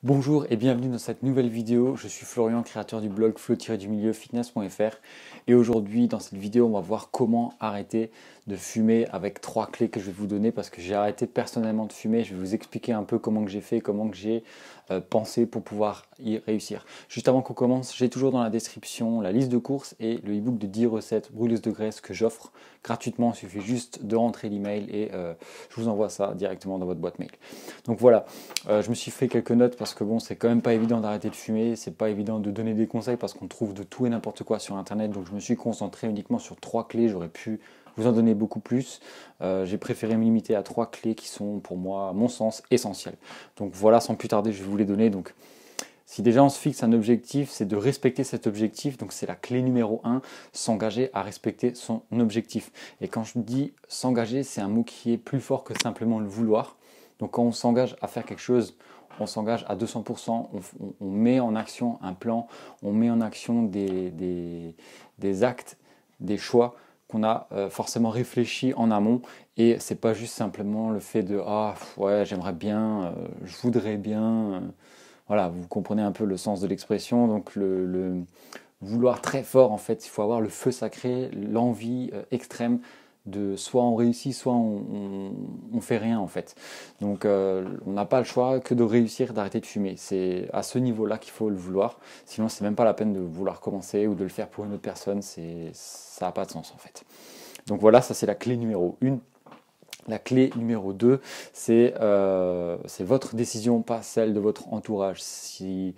Bonjour et bienvenue dans cette nouvelle vidéo. Je suis Florian, créateur du blog flow-du-milieu-fitness.fr et aujourd'hui dans cette vidéo on va voir comment arrêter de fumer avec 3 clés que je vais vous donner parce que j'ai arrêté personnellement de fumer. Je vais vous expliquer un peu comment que j'ai fait, comment que j'ai pensé pour pouvoir y réussir. Juste avant qu'on commence, j'ai toujours dans la description la liste de courses et le ebook de 10 recettes brûleuses de graisse que j'offre gratuitement. Il suffit juste de rentrer l'email et je vous envoie ça directement dans votre boîte mail. Donc voilà, je me suis fait quelques notes parce que bon, c'est quand même pas évident d'arrêter de fumer, c'est pas évident de donner des conseils parce qu'on trouve de tout et n'importe quoi sur internet. Donc je me suis concentré uniquement sur 3 clés, j'aurais pu vous en donner beaucoup plus. J'ai préféré me limiter à 3 clés qui sont pour moi, à mon sens, essentielles. Donc voilà, sans plus tarder, je vais vous les donner. Donc si déjà on se fixe un objectif, c'est de respecter cet objectif. Donc c'est la clé numéro 1, s'engager à respecter son objectif. Et quand je dis s'engager, c'est un mot qui est plus fort que simplement le vouloir. Donc quand on s'engage à faire quelque chose, on s'engage à 200%, on met en action un plan, on met en action des actes, des choix qu'on a forcément réfléchi en amont, et c'est pas juste simplement le fait de ah ouais j'aimerais bien, je voudrais bien, voilà, vous comprenez un peu le sens de l'expression. Donc le vouloir très fort, en fait, il faut avoir le feu sacré, l'envie extrême de soit on réussit, soit on fait rien en fait. Donc on n'a pas le choix que de réussir, d'arrêter de fumer. C'est à ce niveau-là qu'il faut le vouloir. Sinon c'est même pas la peine de vouloir commencer ou de le faire pour une autre personne. Ça n'a pas de sens en fait. Donc voilà, ça c'est la clé numéro 1. La clé numéro 2, c'est votre décision, pas celle de votre entourage. Si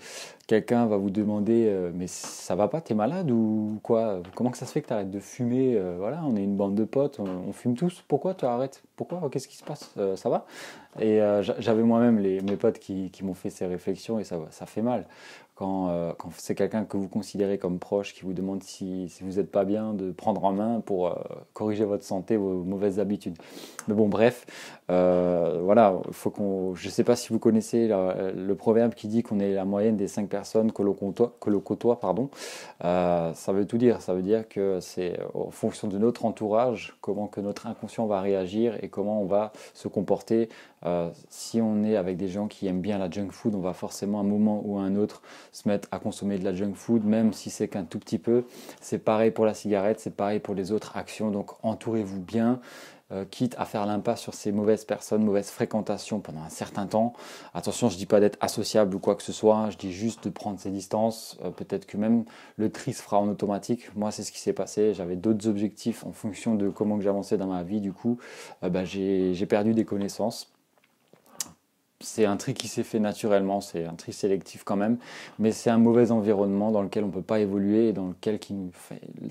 quelqu'un va vous demander mais ça va pas, t'es malade ou quoi? Comment que ça se fait que tu arrêtes de fumer? Voilà, on est une bande de potes, on fume tous. Pourquoi tu arrêtes? Pourquoi? Qu'est-ce qui se passe? Ça va? Et j'avais moi-même mes potes qui m'ont fait ces réflexions et ça fait mal. Quand c'est quelqu'un que vous considérez comme proche qui vous demande si vous n'êtes pas bien, de prendre en main pour corriger votre santé, vos mauvaises habitudes. Mais bon, bref, voilà, je ne sais pas si vous connaissez le proverbe qui dit qu'on est la moyenne des 5 personnes que l'on côtoie, pardon. Ça veut tout dire. Ça veut dire que c'est en fonction de notre entourage, comment que notre inconscient va réagir et comment on va se comporter. Si on est avec des gens qui aiment bien la junk food, on va forcément à un moment ou à un autre se mettre à consommer de la junk food, même si c'est qu'un tout petit peu. C'est pareil pour la cigarette, c'est pareil pour les autres actions. Donc entourez-vous bien. Quitte à faire l'impasse sur ces mauvaises personnes, mauvaises fréquentations pendant un certain temps. Attention, je ne dis pas d'être associable ou quoi que ce soit, je dis juste de prendre ses distances. Peut-être que même le tri se fera en automatique. Moi, c'est ce qui s'est passé. J'avais d'autres objectifs en fonction de comment que j'avançais dans ma vie. Du coup, j'ai perdu des connaissances. C'est un tri qui s'est fait naturellement, c'est un tri sélectif quand même, mais c'est un mauvais environnement dans lequel on ne peut pas évoluer et dans lequel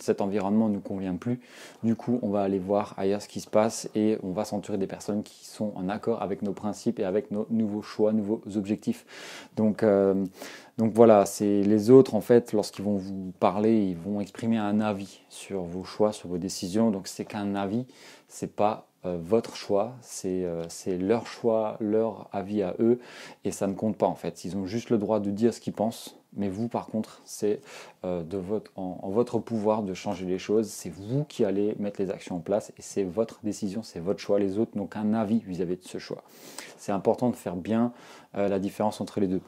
cet environnement ne nous convient plus. Du coup, on va aller voir ailleurs ce qui se passe et on va s'entourer des personnes qui sont en accord avec nos principes et avec nos nouveaux choix, nouveaux objectifs. Donc voilà, c'est les autres en fait, lorsqu'ils vont vous parler, ils vont exprimer un avis sur vos choix, sur vos décisions. Donc c'est qu'un avis, c'est pas votre choix, c'est leur choix, leur avis à eux, et ça ne compte pas en fait. Ils ont juste le droit de dire ce qu'ils pensent, mais vous par contre, c'est en votre pouvoir de changer les choses. C'est vous qui allez mettre les actions en place, et c'est votre décision, c'est votre choix. Les autres n'ont qu'un avis vis-à-vis de ce choix. C'est important de faire bien la différence entre les deux.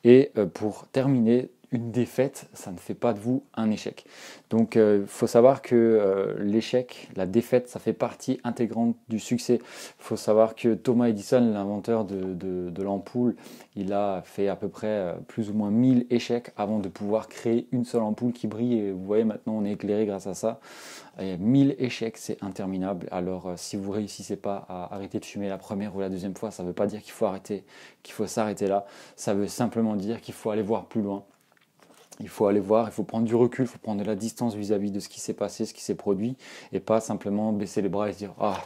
Et pour terminer, une défaite, ça ne fait pas de vous un échec. Donc il faut savoir que l'échec, la défaite, ça fait partie intégrante du succès. Il faut savoir que Thomas Edison, l'inventeur de l'ampoule, il a fait à peu près plus ou moins 1000 échecs avant de pouvoir créer une seule ampoule qui brille. Et vous voyez, maintenant on est éclairé grâce à ça. Et 1000 échecs, c'est interminable. Alors si vous réussissez pas à arrêter de fumer la première ou la deuxième fois, ça ne veut pas dire qu'il faut arrêter, qu'il faut s'arrêter là. Ça veut simplement dire qu'il faut aller voir plus loin. Il faut aller voir, il faut prendre du recul, il faut prendre de la distance vis-à-vis de ce qui s'est passé, ce qui s'est produit, et pas simplement baisser les bras et se dire « Ah,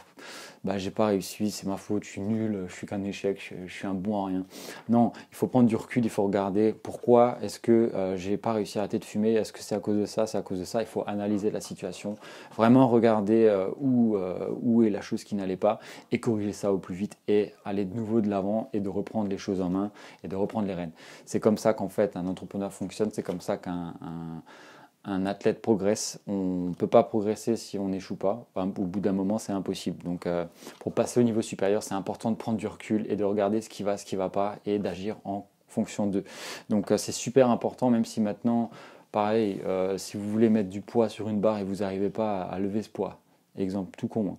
j'ai pas réussi, c'est ma faute, je suis nul, je suis qu'un échec, je suis un bon à rien. » Non, il faut prendre du recul, il faut regarder pourquoi est-ce que j'ai pas réussi à arrêter de fumer, est-ce que c'est à cause de ça, c'est à cause de ça. Il faut analyser la situation, vraiment regarder où est la chose qui n'allait pas et corriger ça au plus vite et aller de nouveau de l'avant et de reprendre les choses en main et de reprendre les rênes. C'est comme ça qu'en fait un entrepreneur fonctionne, c'est comme ça qu'un athlète progresse. On ne peut pas progresser si on n'échoue pas. Enfin, au bout d'un moment, c'est impossible. Donc, pour passer au niveau supérieur, c'est important de prendre du recul et de regarder ce qui va pas et d'agir en fonction d'eux. Donc c'est super important, même si maintenant, pareil, si vous voulez mettre du poids sur une barre et vous n'arrivez pas à lever ce poids, exemple tout con,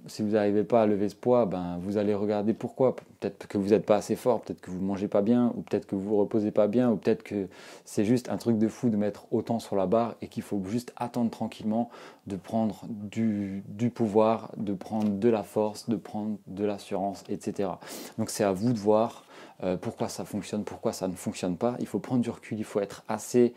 si vous n'arrivez pas à lever ce poids, ben, vous allez regarder pourquoi. Peut-être que vous n'êtes pas assez fort, peut-être que vous ne mangez pas bien, ou peut-être que vous ne vous reposez pas bien, ou peut-être que c'est juste un truc de fou de mettre autant sur la barre et qu'il faut juste attendre tranquillement de prendre du pouvoir, de prendre de la force, de prendre de l'assurance, etc. Donc c'est à vous de voir pourquoi ça fonctionne, pourquoi ça ne fonctionne pas. Il faut prendre du recul, il faut être assez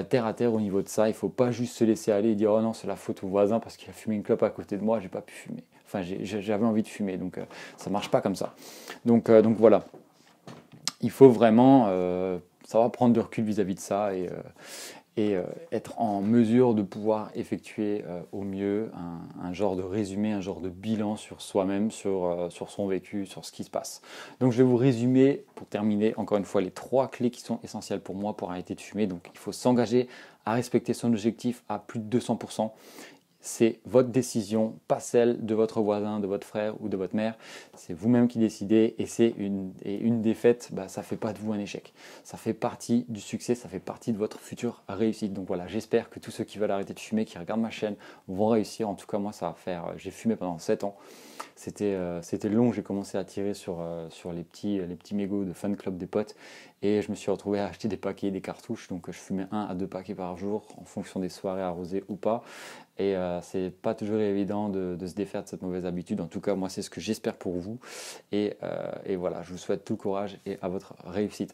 terre à terre au niveau de ça. Il ne faut pas juste se laisser aller et dire oh non, c'est la faute au voisin parce qu'il a fumé une clope à côté de moi, j'ai pas pu fumer. Enfin, j'avais envie de fumer, donc ça marche pas comme ça. Donc voilà, il faut vraiment savoir prendre du recul vis-à-vis de ça et être en mesure de pouvoir effectuer au mieux un genre de résumé, un genre de bilan sur soi-même, sur son vécu, sur ce qui se passe. Donc je vais vous résumer, pour terminer, encore une fois, les 3 clés qui sont essentielles pour moi pour arrêter de fumer. Donc il faut s'engager à respecter son objectif à plus de 200%. C'est votre décision, pas celle de votre voisin, de votre frère ou de votre mère. C'est vous-même qui décidez et une défaite, ça ne fait pas de vous un échec. Ça fait partie du succès, ça fait partie de votre future réussite. Donc voilà, j'espère que tous ceux qui veulent arrêter de fumer, qui regardent ma chaîne, vont réussir. En tout cas, moi, ça va faire. J'ai fumé pendant 7 ans. C'était long, j'ai commencé à tirer sur les petits mégots de fan club des potes et je me suis retrouvé à acheter des paquets, des cartouches. Donc je fumais 1 à 2 paquets par jour en fonction des soirées arrosées ou pas. Et c'est pas toujours évident de se défaire de cette mauvaise habitude. En tout cas, moi, c'est ce que j'espère pour vous. Et voilà, je vous souhaite tout le courage et à votre réussite.